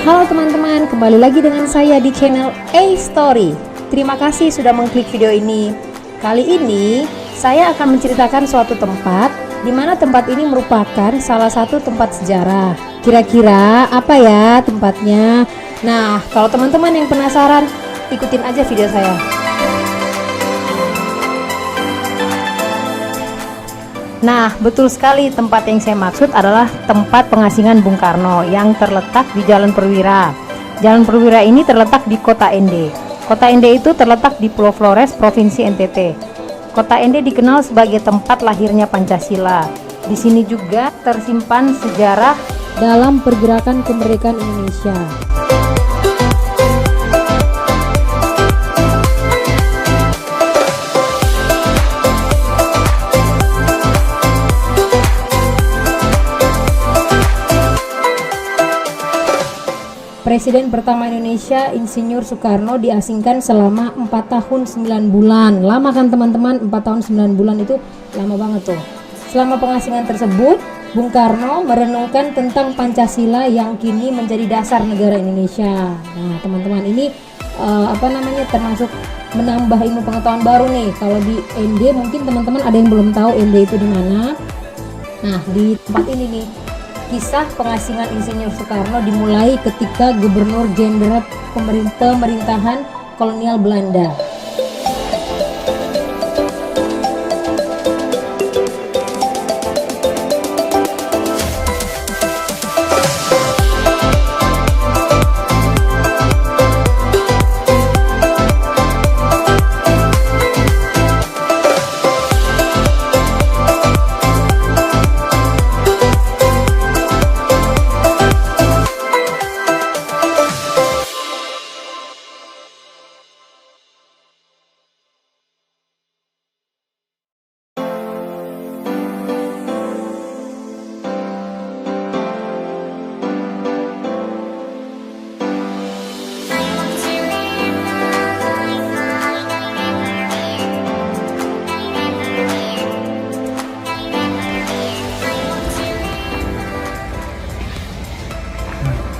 Halo teman-teman, kembali lagi dengan saya di channel A Story. Terima kasih sudah mengklik video ini. Kali ini saya akan menceritakan suatu tempat di mana tempat ini merupakan salah satu tempat sejarah. Kira-kira apa ya tempatnya? Nah, kalau teman-teman yang penasaran, ikutin aja video saya. Nah, betul sekali, tempat yang saya maksud adalah tempat pengasingan Bung Karno yang terletak di Jalan Perwira. Jalan Perwira ini terletak di Kota Ende. Kota Ende itu terletak di Pulau Flores, Provinsi NTT. Kota Ende dikenal sebagai tempat lahirnya Pancasila. Di sini juga tersimpan sejarah dalam pergerakan kemerdekaan Indonesia. Presiden pertama Indonesia, Insinyur Soekarno, diasingkan selama 4 tahun 9 bulan. Lama kan teman-teman? 4 tahun 9 bulan itu lama banget tuh. Selama pengasingan tersebut, Bung Karno merenungkan tentang Pancasila yang kini menjadi dasar negara Indonesia. Nah teman-teman, ini termasuk menambah ilmu pengetahuan baru nih. Kalau di ND mungkin teman-teman ada yang belum tahu ND itu di mana. Nah di tempat ini nih, kisah pengasingan Insinyur Soekarno dimulai ketika Gubernur Jenderal Pemerintahan Kolonial Belanda.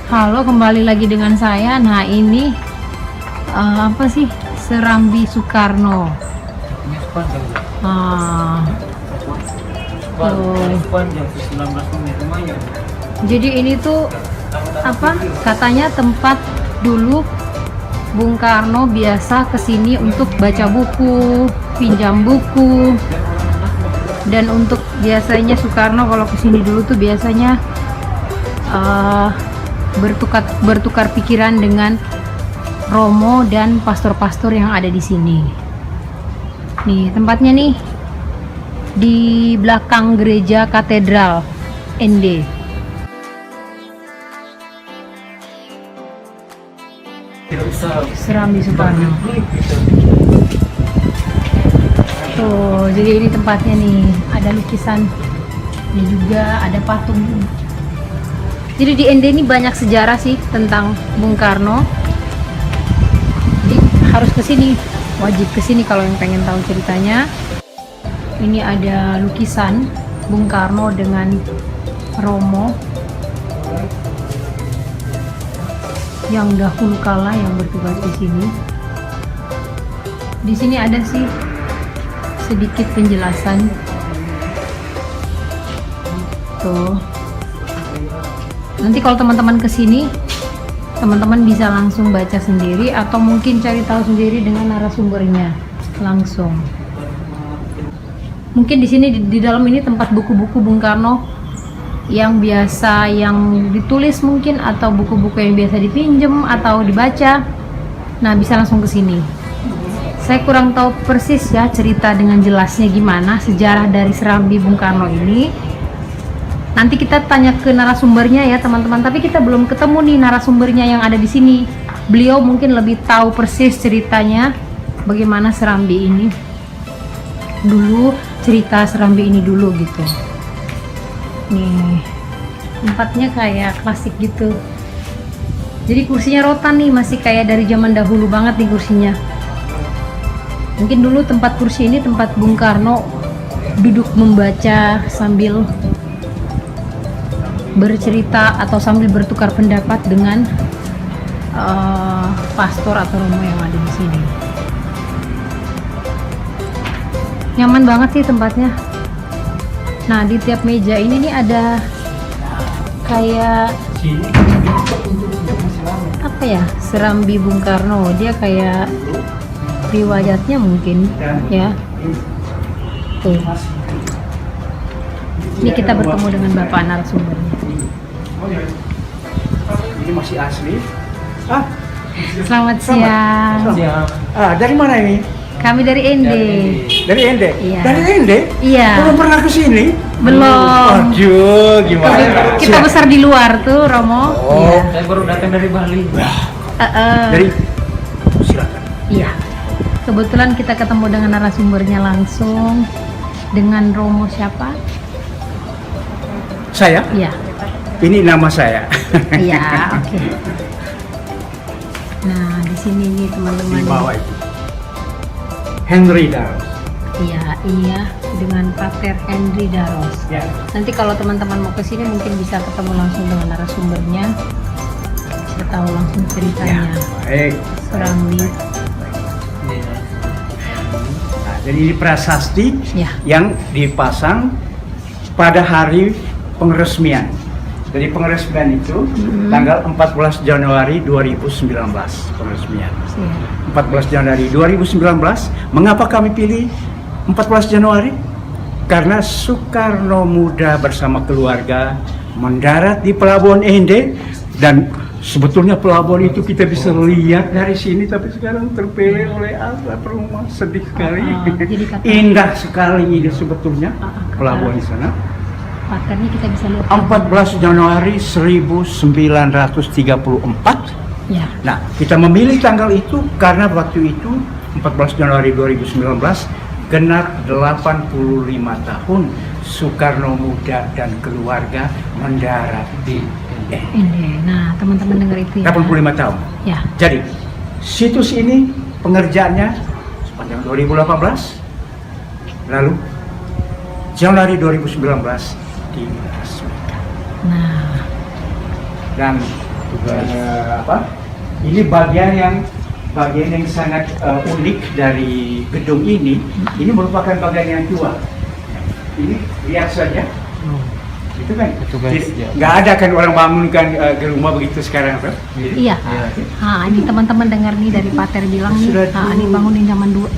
Halo, kembali lagi dengan saya. Nah ini apa sih, Serambi Soekarno. Jadi ini tuh apa, katanya tempat dulu Bung Karno biasa kesini untuk baca buku, pinjam buku, dan untuk biasanya Soekarno kalau kesini dulu tuh biasanya bertukar pikiran dengan Romo dan pastor-pastor yang ada di sini. Nih tempatnya nih, di belakang gereja katedral ND. Serambi Soekarno. Tuh, jadi ini tempatnya nih, ada lukisan, ini juga ada patung. Jadi di ND ini banyak sejarah sih tentang Bung Karno. Jadi harus kesini, wajib kesini kalau yang pengen tahu ceritanya. Ini ada lukisan Bung Karno dengan Romo yang dahulu kala yang bertugas di sini. Di sini ada sih sedikit penjelasan. Tuh. Nanti kalau teman-teman kesini, teman-teman bisa langsung baca sendiri atau mungkin cari tahu sendiri dengan narasumbernya langsung. Mungkin di sini di dalam ini tempat buku-buku Bung Karno yang biasa yang ditulis mungkin, atau buku-buku yang biasa dipinjem atau dibaca. Nah bisa langsung ke sini. Saya kurang tahu persis ya cerita dengan jelasnya gimana sejarah dari Serambi Bung Karno ini. Nanti kita tanya ke narasumbernya ya teman-teman, tapi kita belum ketemu nih narasumbernya yang ada di sini. Beliau mungkin lebih tahu persis ceritanya bagaimana Serambi ini dulu, cerita Serambi ini dulu gitu. Nih tempatnya kayak klasik gitu. Jadi kursinya rotan nih, masih kayak dari zaman dahulu banget nih kursinya. Mungkin dulu tempat kursi ini tempat Bung Karno duduk membaca sambil bercerita atau sambil bertukar pendapat dengan pastor atau romo yang ada di sini. Nyaman banget sih tempatnya. Nah, di tiap meja ini nih ada kayak apa ya, serambi Bung Karno. Dia kayak riwayatnya mungkin ya. Tuh. Ini kita bertemu dengan bapak narasumbernya. Ini masih asli. Selamat siang. Dari mana ini? Kami dari Ende. Dari Ende? Iya. Dari Ende? Iya. Belum pernah ke sini? Belum. Aduh, gimana? Kita besar di luar tuh, Romo. Oh. Saya baru datang dari Bali. Dari silakan. Iya. Kebetulan kita ketemu dengan narasumbernya langsung, dengan Romo siapa? Saya? Iya. Ini nama saya. Iya, oke. Nah, di sini nih teman-teman. Di bawah itu. Henry Daros. Iya, dengan Pater Henry Daros. Ya. Nanti kalau teman-teman mau ke sini mungkin bisa ketemu langsung dengan narasumbernya. Bisa tahu langsung ceritanya. Baik. Serambi. Nah, jadi ini prasasti Ya. yang dipasang pada hari pengeresmian. Jadi pengeresmian itu tanggal 14 Januari 2019 pengeresmian. Iya. 14 Januari 2019. Mengapa kami pilih 14 Januari? Karena Soekarno Muda bersama keluarga mendarat di Pelabuhan Ende, dan sebetulnya pelabuhan itu kita bisa lihat dari sini, tapi sekarang terpilih oleh atap rumah, sedih sekali. Jadi kata Indah sekali ini sebetulnya pelabuhan di sana. paternya kita bisa lihat. 14 Januari 1934. Ya. Nah, kita memilih tanggal itu karena waktu itu 14 Januari 2019 genap 85 tahun Soekarno Muda dan keluarga mendarat di Ende. Ini. Nah, teman-teman dengar itu ya. 85 tahun. Ya. Jadi, situs ini pengerjaannya sepanjang 2018, lalu Januari 2019 diresmikan. Nah, Dan ini bagian yang sangat unik dari gedung ini. Ini merupakan bagian yang tua. Ini lihat saja. Itu kan, nggak ada kan orang bangun kan rumah begitu sekarang, kan? iya. Ini teman-teman dengar nih dari Pater bilang nih, ini bangunin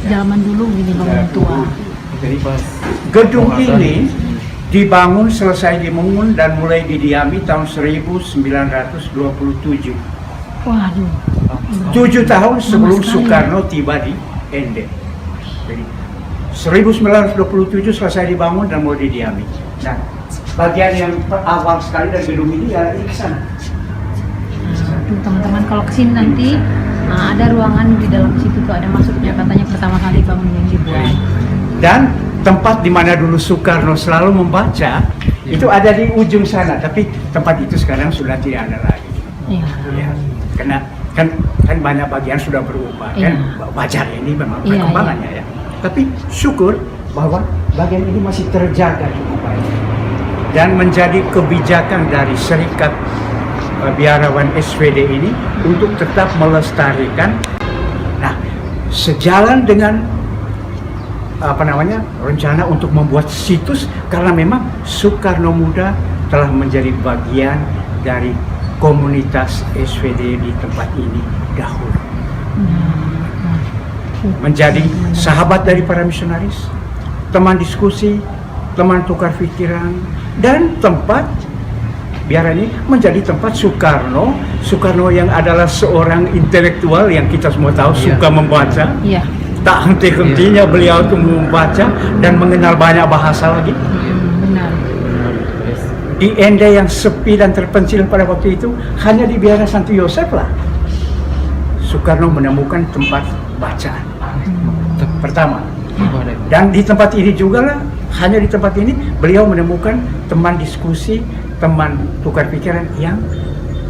zaman dulu gini, bangun tua. Jadi gedung ini selesai dibangun dan mulai didiami tahun 1927. Waduh. 7 tahun sebelum sekali. Soekarno tiba di Ende. Jadi 1927 selesai dibangun dan mulai didiami. Nah, bagian yang awal sekali dari gedung ini ya di sana. Tuh teman-teman kalau kesini nanti ada ruangan di dalam situ tuh, ada masuknya, katanya pertama kali bangun yang dibuat. Dan tempat di mana dulu Soekarno selalu membaca itu ada di ujung sana, tapi tempat itu sekarang sudah tidak ada lagi. Iya. Ya, karena kan banyak bagian sudah berubah, Iya. kan wajar ini memang Iya, perkembangannya ya. Tapi syukur bahwa bagian ini masih terjaga cukup baik dan menjadi kebijakan dari Serikat Biarawan SVD ini untuk tetap melestarikan. Nah, sejalan dengan rencana untuk membuat situs, karena memang Soekarno Muda telah menjadi bagian dari komunitas SVD di tempat ini dahulu. Menjadi sahabat dari para misionaris, teman diskusi, teman tukar pikiran, dan tempat biar ini menjadi tempat Soekarno yang adalah seorang intelektual yang kita semua tahu suka membaca. Iya. Tak henti-hentinya beliau itu membaca dan mengenal banyak bahasa lagi. Benar. Di Ende yang sepi dan terpencil pada waktu itu, hanya di Biara Santo Yosef lah Soekarno menemukan tempat bacaan pertama. Dan di tempat ini juga lah, hanya di tempat ini beliau menemukan teman diskusi, teman tukar pikiran yang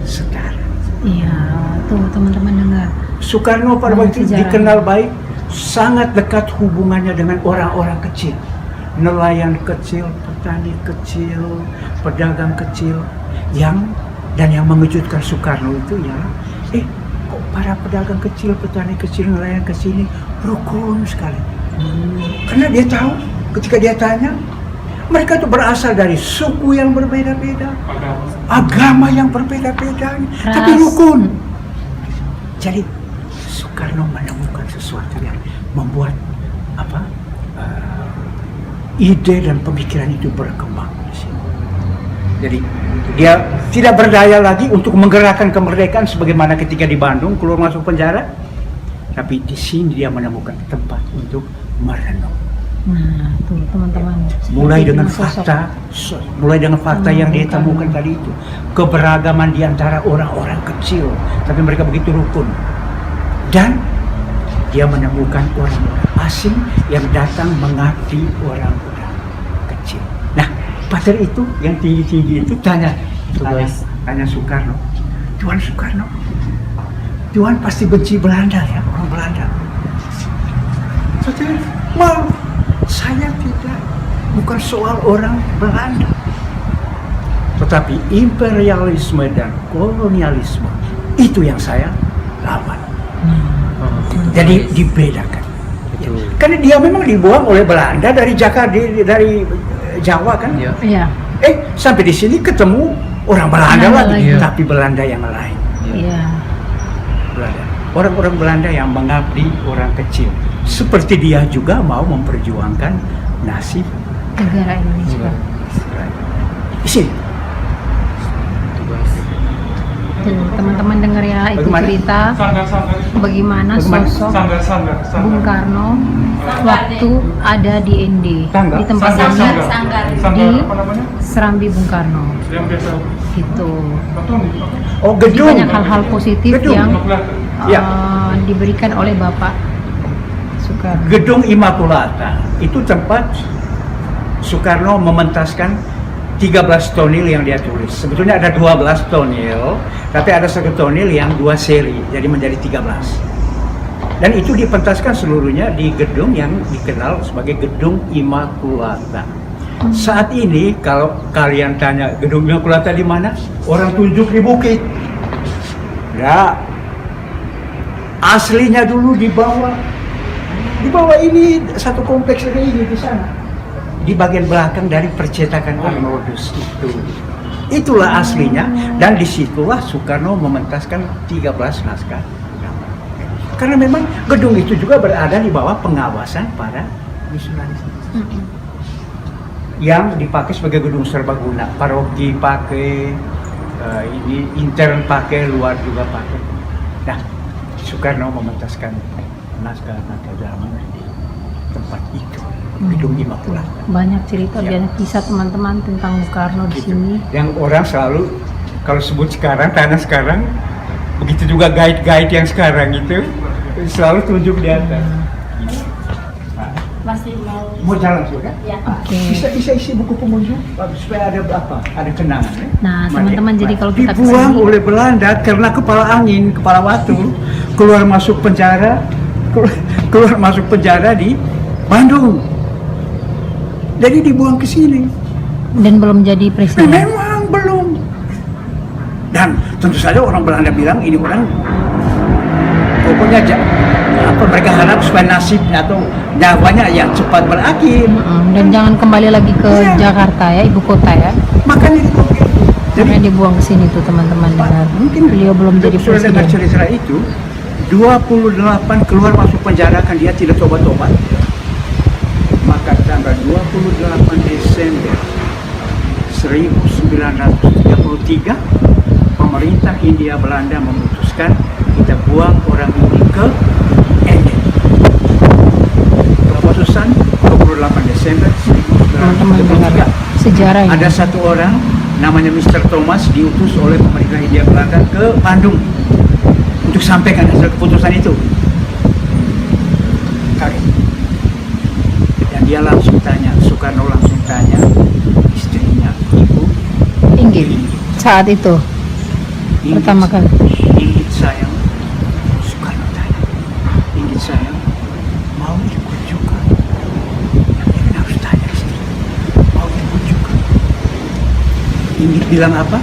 setara. Iya, tuh teman-teman dengar. Soekarno pada waktu itu Sejarah. dikenal baik, sangat dekat hubungannya dengan orang-orang kecil, nelayan kecil, petani kecil, pedagang kecil, yang mengejutkan Soekarno itu ya, kok para pedagang kecil, petani kecil, nelayan ke sini rukun sekali. Karena dia tahu ketika dia tanya, mereka itu berasal dari suku yang berbeda-beda, agama yang berbeda-beda, tapi rukun. Jadi Soekarno menemukan sesuatu yang membuat ide dan pemikiran itu berkembang di sini. Jadi dia tidak berdaya lagi untuk menggerakkan kemerdekaan sebagaimana ketika di Bandung keluar masuk penjara, tapi di sini dia menemukan tempat untuk merenung. Nah, tuh teman-teman. Mulai dengan fakta yang dia temukan tadi itu, keberagaman di antara orang-orang kecil, tapi mereka begitu rukun. Dan dia menemukan orang-orang asing yang datang mengabdi orang-orang kecil. Nah, pater itu yang tinggi-tinggi itu tanya Soekarno, Tuan Soekarno, Tuan pasti benci Belanda ya, orang Belanda. Pater, maaf, saya tidak, bukan soal orang Belanda, tetapi imperialisme dan kolonialisme itu yang saya lawan. Jadi dibedakan. Ya. Karena dia memang dibuang oleh Belanda dari Jakarta, dari Jawa kan. Iya. Sampai di sini ketemu orang Belanda lagi, Iya. tapi Belanda yang lain. Iya. Belanda. Orang-orang Belanda yang mengabdi orang kecil. Seperti dia juga mau memperjuangkan nasib Negara Indonesia. di sini. Tuh, teman-teman dengar ya, itu Bagaimana? cerita bagaimana sosok Bung Karno waktu ada di ND, Sanggar. di tempat ini di apa namanya? Serambi Bung Karno. Yang biasa Gitu. Oh, Jadi gedung. banyak hal-hal positif Gedung. yang Ya. diberikan oleh Bapak Soekarno. Gedung Immaculata itu tempat Soekarno mementaskan 13 tonil yang dia tulis. Sebetulnya ada 12 tonil, tapi ada satu tonil yang 2 seri, jadi menjadi 13. Dan itu dipentaskan seluruhnya di gedung yang dikenal sebagai Gedung Immaculata. Saat ini kalau kalian tanya Gedung Immaculata di mana, orang tunjuk di bukit. Ya, aslinya dulu di bawah ini satu kompleks ada ini di sana. Di bagian belakang dari percetakan Arnoldus itu. Itulah aslinya, dan disitulah Soekarno mementaskan 13 naskah. Karena memang gedung itu juga berada di bawah pengawasan para misionaris. Yang dipakai sebagai gedung serbaguna, paroki pakai, ini intern pakai, luar juga pakai. Nah, Soekarno mementaskan naskah-naskah zaman di tempat itu. Gedung Immaculata. Banyak cerita, Ya. banyak kisah teman-teman tentang Bung Karno di sini. Yang orang selalu kalau sebut sekarang, tanah sekarang, begitu juga guide-guide yang sekarang itu selalu tunjuk di atas. Masih Mau jalan sudah? ya. Oke. Bisa isi buku pengunjung supaya ada apa? Ada kenangan. Ya? Nah, Mari. teman-teman, jadi kalau kita dibuang kesini- oleh Belanda karena kepala angin, kepala batu, keluar masuk penjara di Bandung. Jadi dibuang ke sini. Dan belum jadi presiden. Memang belum. Dan tentu saja orang Belanda bilang ini orang pokoknya mereka harap supaya nasibnya atau nyawanya yang cepat berakhir. Dan jangan kembali lagi ke Iya. Jakarta ya, ibu kota ya. Makanya dibuang gitu. Karena dibuang ke sini tuh teman-teman dengar. Mungkin Beliau belum jadi sudah dengar presiden. cerita itu 28 keluar masuk penjara kan dia tidak tobat-tobat. Maka tanggal 28 Desember 1933 pemerintah Hindia Belanda memutuskan kita buang orang ini ke ND. Keputusan 28 Desember Teman-teman dengar 1933. sejarah ini. Ada satu orang namanya Mr. Thomas diutus oleh pemerintah Hindia Belanda ke Bandung untuk sampaikan hasil keputusan itu. Dan dia langsung tanya, Soekarno langsung tanya istrinya, Ibu Inggit saat itu Inggit, pertama kali. Inggit sayang, Soekarno tanya, Inggit sayang, mau ikut juga? Dia kan harus tanya istri, mau ikut juga? Inggit bilang apa?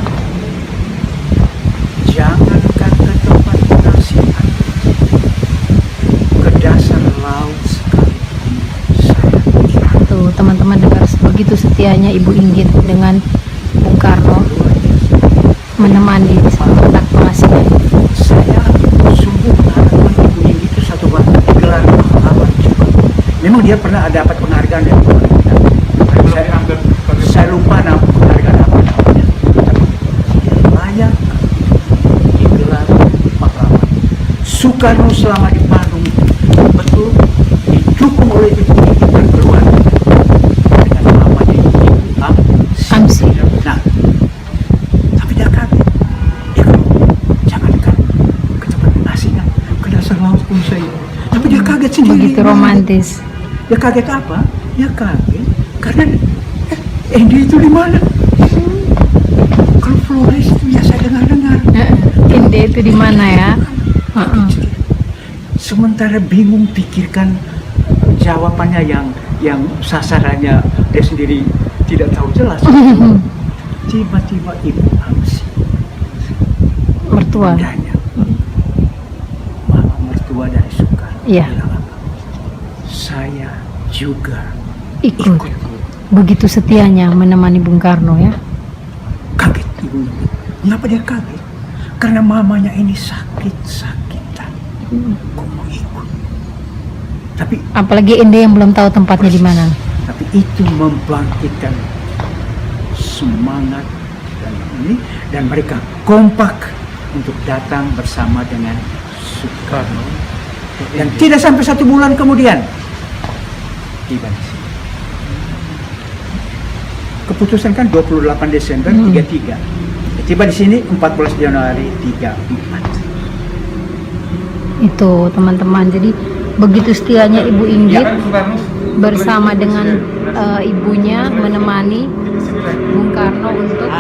Jangan ke tempat nasi setianya Ibu Inggit dengan Bung Karno menemani saat pengasihnya. Saya sungguh mengharapkan Ibu Inggit itu satu waktu gelar pahlawan juga. Memang dia pernah dapat penghargaan dari pemerintah. Saya lupa nama penghargaan apa namanya. Dia layak digelar pahlawan. Soekarno selama di Bandung betul didukung oleh Ibu Inggit dan keluarga dengan namanya Ibu Amsi. Nah, tapi dia kaget. Ya kalau jangankan ke tempat asingnya, ke dasar laut pun saya. Tapi dia kaget sendiri. Begitu romantis. Dia kaget apa? Dia kaget karena Ende itu di mana? Kalau Flores itu ya saya dengar-dengar. Inde itu di mana ya? Sementara bingung pikirkan jawabannya yang sasarannya dia sendiri tidak tahu jelas. Tiba-tiba Ibu Amsi Mertua. bundanya, mama mertua dari Soekarno, Iya. bilang apa? Saya juga Ikut. Begitu setianya menemani Bung Karno ya. kaget ibunya. Kenapa dia kaget? Karena mamanya ini sakit-sakitan. Kok mau ikut? Tapi Apalagi Inde yang belum tahu tempatnya di mana. itu membangkitkan semangat dan mereka kompak untuk datang bersama dengan Soekarno. Dan tidak sampai 1 bulan kemudian tiba di sini. Keputusan kan 28 Desember 33. Tiba di sini 14 Januari 34. Itu teman-teman. Jadi begitu setianya Ibu Inggit bersama dengan ibunya menemani Bung Karno untuk